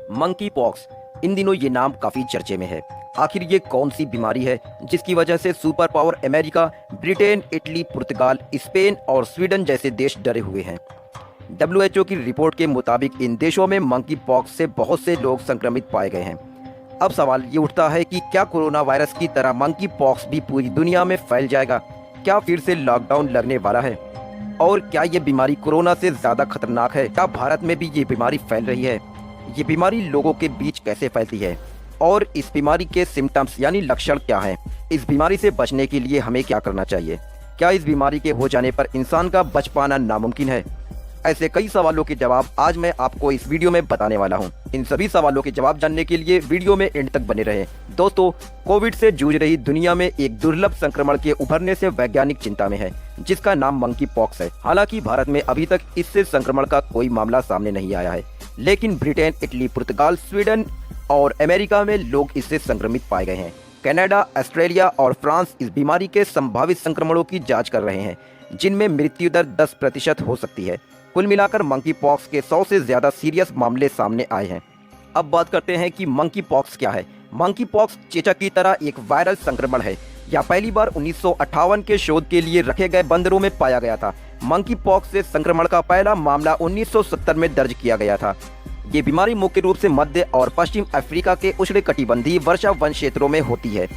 Monkey pox, इन दिनों ये नाम काफ़ी चर्चे में है। आखिर ये कौन सी बीमारी है जिसकी वजह से super power America, Britain, Italy, पुर्तगाल, स्पेन और स्वीडन जैसे देश डरे हुए हैं। डब्ल्यूएचओ की रिपोर्ट के मुताबिक इन देशों में मंकी पॉक्स से बहुत से लोग संक्रमित पाए गए हैं। अब सवाल ये उठता है कि क्या कोरोना वायरस की तरह मंकी पॉक्स भी पूरी दुनिया में फैल जाएगा? क्या फिर से लॉकडाउन लगने वाला है? और क्या ये बीमारी कोरोना से ज़्यादा खतरनाक है? क्या भारत में भी ये बीमारी फैल रही है? ये बीमारी लोगों के बीच कैसे फैलती है और इस बीमारी के सिम्टम्स यानी लक्षण क्या हैं? इस बीमारी से बचने के लिए हमें क्या करना चाहिए? क्या इस बीमारी के हो जाने पर इंसान का बच पाना नामुमकिन है? ऐसे कई सवालों के जवाब आज मैं आपको इस वीडियो में बताने वाला हूं। इन सभी सवालों के जवाब जानने के लिए वीडियो में एंड तक बने रहें। दोस्तों, कोविड से जूझ रही दुनिया में एक दुर्लभ संक्रमण के उभरने से वैज्ञानिक चिंता में है, जिसका नाम मंकी पॉक्स है। हालांकि भारत में अभी तक इससे संक्रमण का कोई मामला सामने नहीं आया है, लेकिन ब्रिटेन, इटली, पुर्तगाल, स्वीडन और अमेरिका में लोग इससे संक्रमित पाए गए हैं। कनाडा, ऑस्ट्रेलिया और फ्रांस इस बीमारी के संभावित संक्रमणों की जांच कर रहे हैं, जिनमें मृत्यु दर 10% हो सकती है। कुल मिलाकर मंकी पॉक्स के 100 से ज़्यादा सीरियस मामले सामने आए हैं। अब बात करते हैं कि मंकी पॉक्स क्या है। मंकी पॉक्स चेचक की तरह एक वायरल संक्रमण है। यह पहली बार 1958 के शोध के लिए रखे गए बंदरों में पाया गया था। मंकी पॉक्स से संक्रमण का पहला मामला 1970 में दर्ज किया गया था। ये बीमारी मुख्य रूप से मध्य और पश्चिम अफ्रीका के उष्णकटिबंधीय वर्षा वन क्षेत्रों में होती है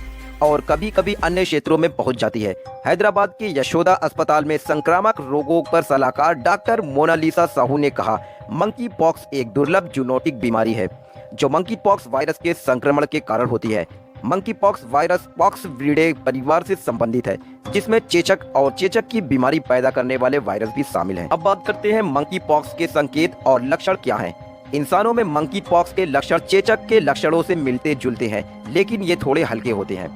और कभी कभी अन्य क्षेत्रों में पहुंच जाती है। हैदराबाद के यशोदा अस्पताल में संक्रामक रोगों पर सलाहकार डॉक्टर मोनालिसा साहू ने कहा, मंकी पॉक्स एक दुर्लभ जूनोटिक बीमारी है जो मंकी पॉक्स वायरस के संक्रमण के कारण होती है। मंकी पॉक्स वायरस पॉक्सविरिडे परिवार से संबंधित है, जिसमें चेचक और चेचक की बीमारी पैदा करने वाले वायरस भी शामिल हैं। अब बात करते हैं मंकी पॉक्स के संकेत और लक्षण क्या हैं। इंसानों में मंकी पॉक्स के लक्षण चेचक के लक्षणों से मिलते जुलते हैं, लेकिन ये थोड़े हल्के होते हैं।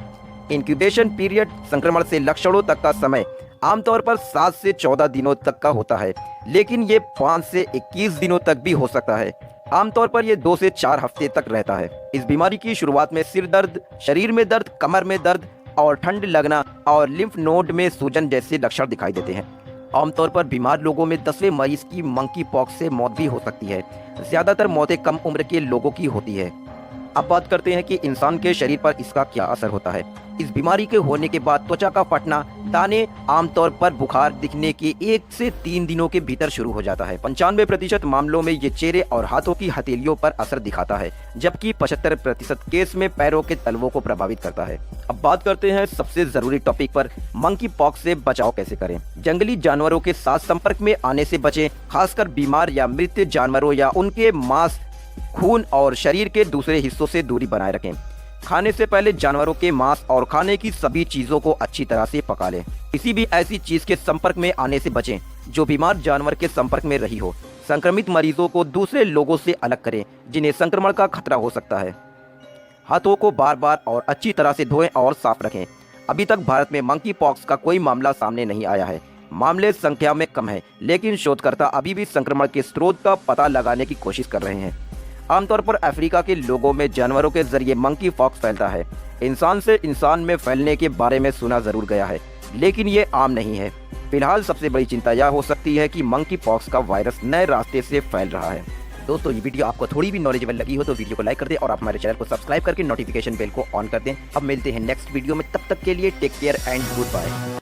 इंक्यूबेशन पीरियड, संक्रमण से लक्षणों तक का समय, आमतौर पर 7 से 14 दिनों तक का होता है, लेकिन ये 5 से 21 दिनों तक भी हो सकता है। आमतौर पर ये 2 से 4 हफ्ते तक रहता है। इस बीमारी की शुरुआत में सिर दर्द, शरीर में दर्द, कमर में दर्द और ठंड लगना और लिम्फ नोड में सूजन जैसे लक्षण दिखाई देते हैं। आमतौर पर बीमार लोगों में 10वें मरीज की मंकी पॉक्स से मौत भी हो सकती है। ज्यादातर मौतें कम उम्र के लोगों की होती है। अब बात करते हैं कि इंसान के शरीर पर इसका क्या असर होता है। इस बीमारी के होने के बाद त्वचा का फटना, दाने, आमतौर पर बुखार दिखने के 1 से 3 दिनों के भीतर शुरू हो जाता है। 95% मामलों में ये चेहरे और हाथों की हथेलियों पर असर दिखाता है, जबकि 75% केस में पैरों के तलवों को प्रभावित करता है। अब बात करते हैं सबसे जरूरी टॉपिक पर, मंकी पॉक्स से बचाव कैसे करें। जंगली जानवरों के साथ संपर्क में आने से बचें, खासकर बीमार या मृत जानवरों या उनके मांस, खून और शरीर के दूसरे हिस्सों से दूरी बनाए रखें। खाने से पहले जानवरों के मांस और खाने की सभी चीजों को अच्छी तरह से पका लें। किसी भी ऐसी चीज के संपर्क में आने से बचें जो बीमार जानवर के संपर्क में रही हो। संक्रमित मरीजों को दूसरे लोगों से अलग करें जिन्हें संक्रमण का खतरा हो सकता है। हाथों को बार बार और अच्छी तरह से धोएं और साफ रखें। अभी तक भारत में मंकी पॉक्स का कोई मामला सामने नहीं आया है। मामले संख्या में कम है, लेकिन शोधकर्ता अभी भी संक्रमण के स्रोत का पता लगाने की कोशिश कर रहे हैं। आमतौर पर अफ्रीका के लोगों में जानवरों के जरिए मंकी पॉक्स फैलता है। इंसान से इंसान में फैलने के बारे में सुना जरूर गया है, लेकिन ये आम नहीं है। फिलहाल सबसे बड़ी चिंता यह हो सकती है कि मंकी पॉक्स का वायरस नए रास्ते से फैल रहा है। दोस्तों, ये वीडियो आपको थोड़ी भी नॉलेजेबल लगी हो तो वीडियो को लाइक कर दें और आप हमारे चैनल को सब्सक्राइब करके नोटिफिकेशन बेल को ऑन कर दें। अब मिलते हैं नेक्स्ट वीडियो में, तब तक के लिए take care and good bye.